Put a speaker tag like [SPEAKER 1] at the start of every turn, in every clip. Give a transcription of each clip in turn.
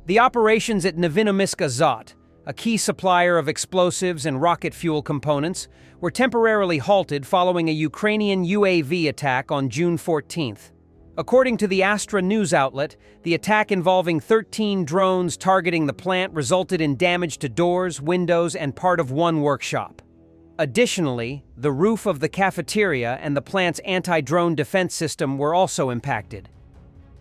[SPEAKER 1] The operations at Novourossiysk Azot, a key supplier of explosives and rocket fuel components, were temporarily halted following a Ukrainian UAV attack on June 14th. According to the Astra news outlet, the attack involving 13 drones targeting the plant resulted in damage to doors, windows, and part of one workshop. Additionally, the roof of the cafeteria and the plant's anti-drone defense system were also impacted.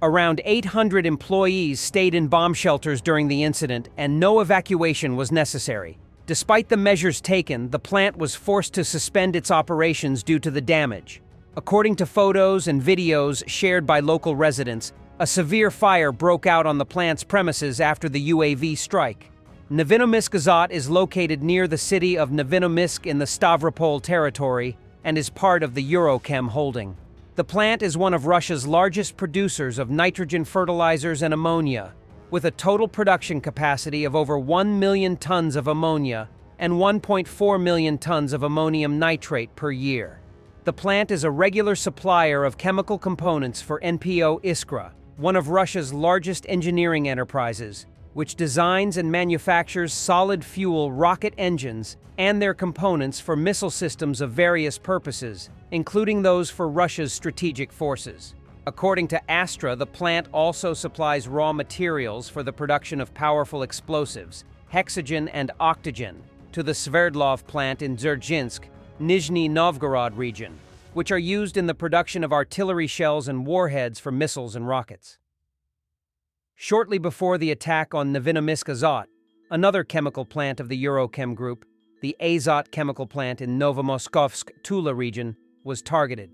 [SPEAKER 1] Around 800 employees stayed in bomb shelters during the incident, and no evacuation was necessary. Despite the measures taken, the plant was forced to suspend its operations due to the damage. According to photos and videos shared by local residents, a severe fire broke out on the plant's premises after the UAV strike. Novourossiysk Azot is located near the city of Novourossiysk in the Stavropol territory and is part of the Eurochem holding. The plant is one of Russia's largest producers of nitrogen fertilizers and ammonia, with a total production capacity of over 1 million tons of ammonia and 1.4 million tons of ammonium nitrate per year. The plant is a regular supplier of chemical components for NPO Iskra, one of Russia's largest engineering enterprises, which designs and manufactures solid-fuel rocket engines and their components for missile systems of various purposes, including those for Russia's strategic forces. According to Astra, the plant also supplies raw materials for the production of powerful explosives, hexogen and octogen, to the Sverdlov plant in Dzerzhinsk, Nizhny Novgorod region, which are used in the production of artillery shells and warheads for missiles and rockets. Shortly before the attack on Novourossiysk Azot, another chemical plant of the Eurochem group, the Azot chemical plant in Novomoskovsk Tula region, was targeted.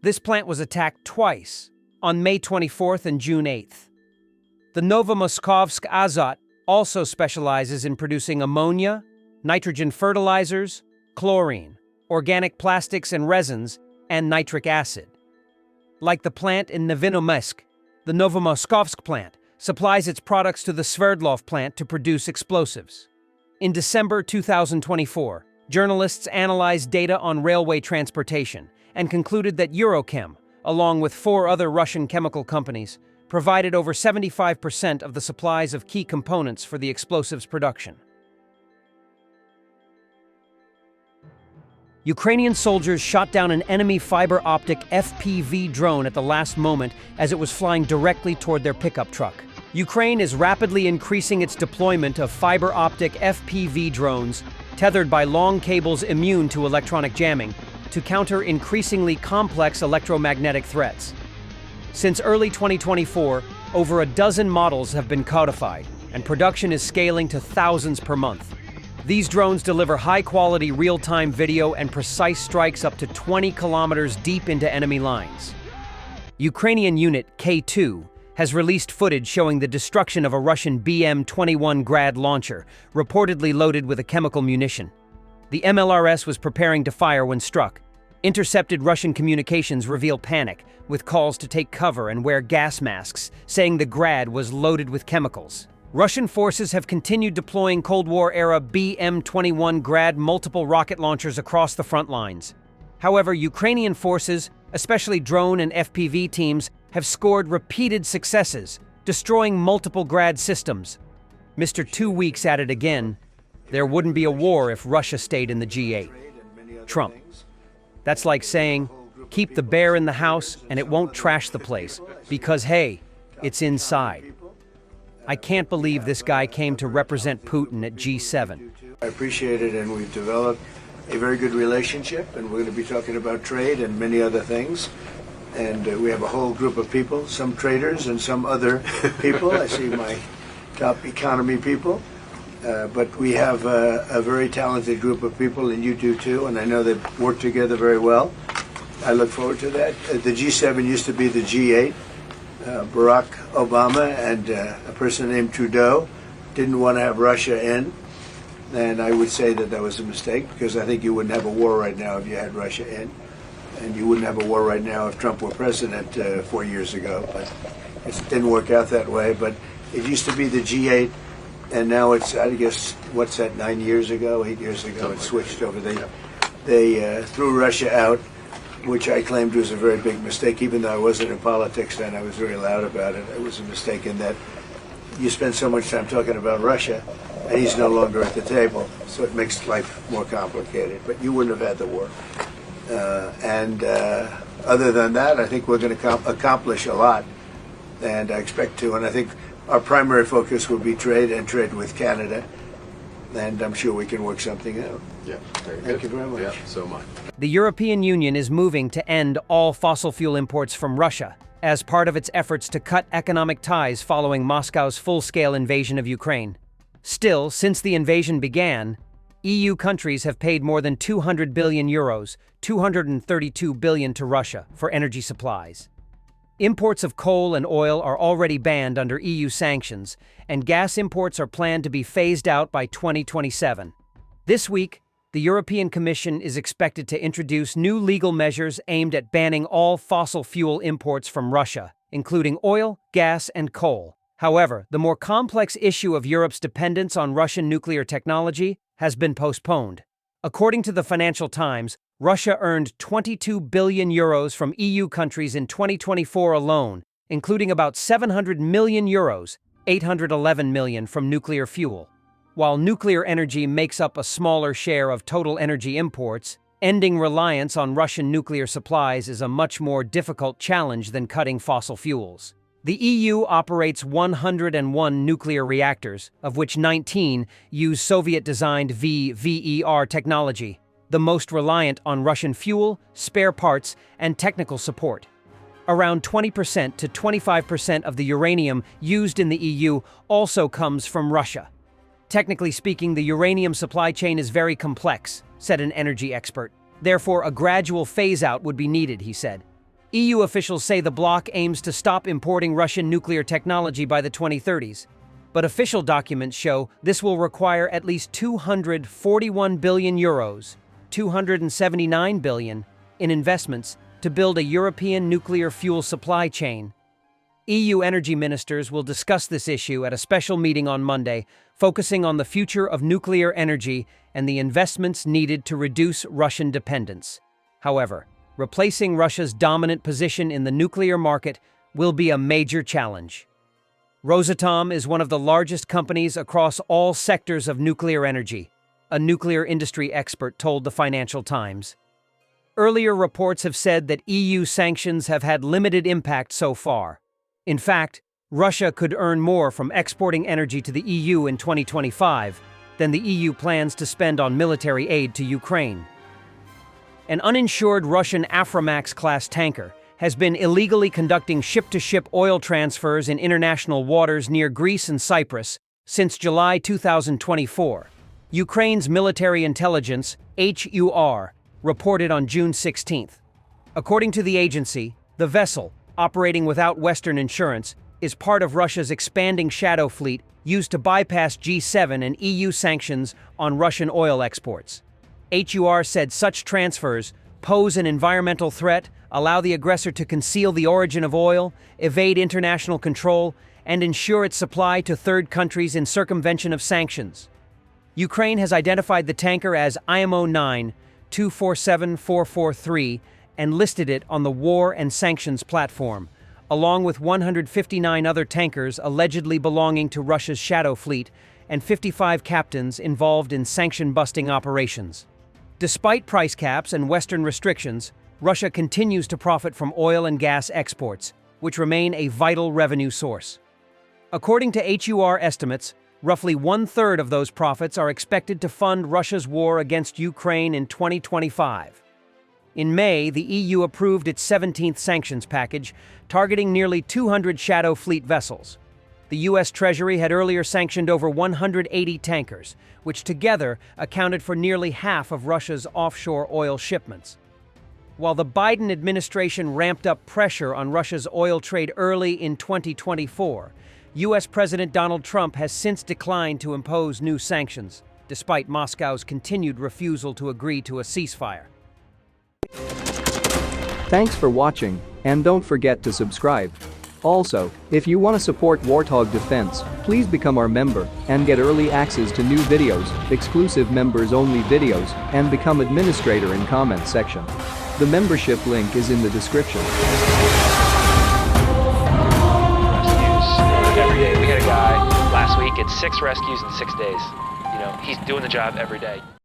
[SPEAKER 1] This plant was attacked twice, on May 24th and June 8th. The Novomoskovsk Azot also specializes in producing ammonia, nitrogen fertilizers, chlorine, organic plastics and resins, and nitric acid. Like the plant in Novourossiysk, the Novomoskovsk plant supplies its products to the Sverdlov plant to produce explosives. In December 2024, journalists analyzed data on railway transportation and concluded that Eurochem, along with 4 other Russian chemical companies, provided over 75% of the supplies of key components for the explosives production. Ukrainian soldiers shot down an enemy fiber-optic FPV drone at the last moment as it was flying directly toward their pickup truck. Ukraine is rapidly increasing its deployment of fiber-optic FPV drones, tethered by long cables immune to electronic jamming, to counter increasingly complex electromagnetic threats. Since early 2024, over a dozen models have been codified, and production is scaling to thousands per month. These drones deliver high-quality real-time video and precise strikes up to 20 kilometers deep into enemy lines. Ukrainian unit K2 has released footage showing the destruction of a Russian BM-21 Grad launcher, reportedly loaded with a chemical munition. The MLRS was preparing to fire when struck. Intercepted Russian communications reveal panic, with calls to take cover and wear gas masks, saying the Grad was loaded with chemicals. Russian forces have continued deploying Cold War-era BM-21 Grad multiple rocket launchers across the front lines. However, Ukrainian forces, especially drone and FPV teams, have scored repeated successes, destroying multiple Grad systems. Mr. 2 weeks at it again. There wouldn't be a war if Russia stayed in the G8. Trump. That's like saying, keep the bear in the house and it won't trash the place, because hey, it's inside. I can't believe this guy came to represent Putin at G7.
[SPEAKER 2] I appreciate it, and we've developed a very good relationship, and we're going to be talking about trade and many other things. And we have a whole group of people, some traders and some other people. I see my top economy people. But we have a very talented group of people, and you do too, and I know they work together very well. I look forward to that. The G7 used to be the G8. Barack Obama and a person named Trudeau didn't want to have Russia in, and I would say that that was a mistake, because I think you wouldn't have a war right now if you had Russia in, and you wouldn't have a war right now if Trump were president 4 years ago, but it didn't work out that way. But it used to be the G8, and now it's, I guess, what's that, 8 years ago, it switched over. They threw Russia out, which I claimed was a very big mistake. Even though I wasn't in politics then, I was very loud about it. It was a mistake in that you spend so much time talking about Russia, and he's no longer at the table, so it makes life more complicated. But you wouldn't have had the war. Other than that, I think we're going to accomplish a lot, and I expect to. And I think our primary focus will be trade and trade with Canada, and I'm sure we can work something out.
[SPEAKER 3] Yeah, very good.
[SPEAKER 2] Thank you very much.
[SPEAKER 3] Yeah, so much.
[SPEAKER 1] The European Union is moving to end all fossil fuel imports from Russia as part of its efforts to cut economic ties following Moscow's full-scale invasion of Ukraine. Still, since the invasion began, EU countries have paid more than 200 billion euros, 232 billion to Russia, for energy supplies. Imports of coal and oil are already banned under EU sanctions, and gas imports are planned to be phased out by 2027. This week, the European Commission is expected to introduce new legal measures aimed at banning all fossil fuel imports from Russia, including oil, gas, and coal. However, the more complex issue of Europe's dependence on Russian nuclear technology has been postponed. According to the Financial Times, Russia earned 22 billion euros from EU countries in 2024 alone, including about 700 million euros, 811 million from nuclear fuel. While nuclear energy makes up a smaller share of total energy imports, ending reliance on Russian nuclear supplies is a much more difficult challenge than cutting fossil fuels. The EU operates 101 nuclear reactors, of which 19 use Soviet-designed VVER technology, the most reliant on Russian fuel, spare parts, and technical support. Around 20% to 25% of the uranium used in the EU also comes from Russia. Technically speaking, the uranium supply chain is very complex, said an energy expert. Therefore, a gradual phase-out would be needed, he said. EU officials say the bloc aims to stop importing Russian nuclear technology by the 2030s. But official documents show this will require at least 241 billion euros, 279 billion, in investments to build a European nuclear fuel supply chain. EU energy ministers will discuss this issue at a special meeting on Monday, focusing on the future of nuclear energy and the investments needed to reduce Russian dependence. However, replacing Russia's dominant position in the nuclear market will be a major challenge. Rosatom is one of the largest companies across all sectors of nuclear energy, a nuclear industry expert told the Financial Times. Earlier reports have said that EU sanctions have had limited impact so far. In fact, Russia could earn more from exporting energy to the EU in 2025 than the EU plans to spend on military aid to Ukraine. An uninsured Russian Aframax-class tanker has been illegally conducting ship-to-ship oil transfers in international waters near Greece and Cyprus since July 2024. Ukraine's military intelligence, HUR, reported on June 16th. According to the agency, the vessel, operating without Western insurance, is part of Russia's expanding shadow fleet used to bypass G7 and EU sanctions on Russian oil exports. HUR said such transfers pose an environmental threat, allow the aggressor to conceal the origin of oil, evade international control, and ensure its supply to third countries in circumvention of sanctions. Ukraine has identified the tanker as IMO 9-247443 and listed it on the War and Sanctions platform, along with 159 other tankers allegedly belonging to Russia's shadow fleet and 55 captains involved in sanction-busting operations. Despite price caps and Western restrictions, Russia continues to profit from oil and gas exports, which remain a vital revenue source. According to HUR estimates, roughly one-third of those profits are expected to fund Russia's war against Ukraine in 2025. In May, the EU approved its 17th sanctions package, targeting nearly 200 shadow fleet vessels. The U.S. Treasury had earlier sanctioned over 180 tankers, which together accounted for nearly half of Russia's offshore oil shipments. While the Biden administration ramped up pressure on Russia's oil trade early in 2024, U.S. President Donald Trump has since declined to impose new sanctions, despite Moscow's continued refusal to agree to a ceasefire.
[SPEAKER 4] Thanks for watching, and don't forget to subscribe. Also, if you want to support Warthog Defense, please become our member and get early access to new videos, exclusive members-only videos, and become administrator in comment section. The membership link is in the description.
[SPEAKER 3] Every day we had a guy 6 rescues in 6 days. You know, he's doing the job every day.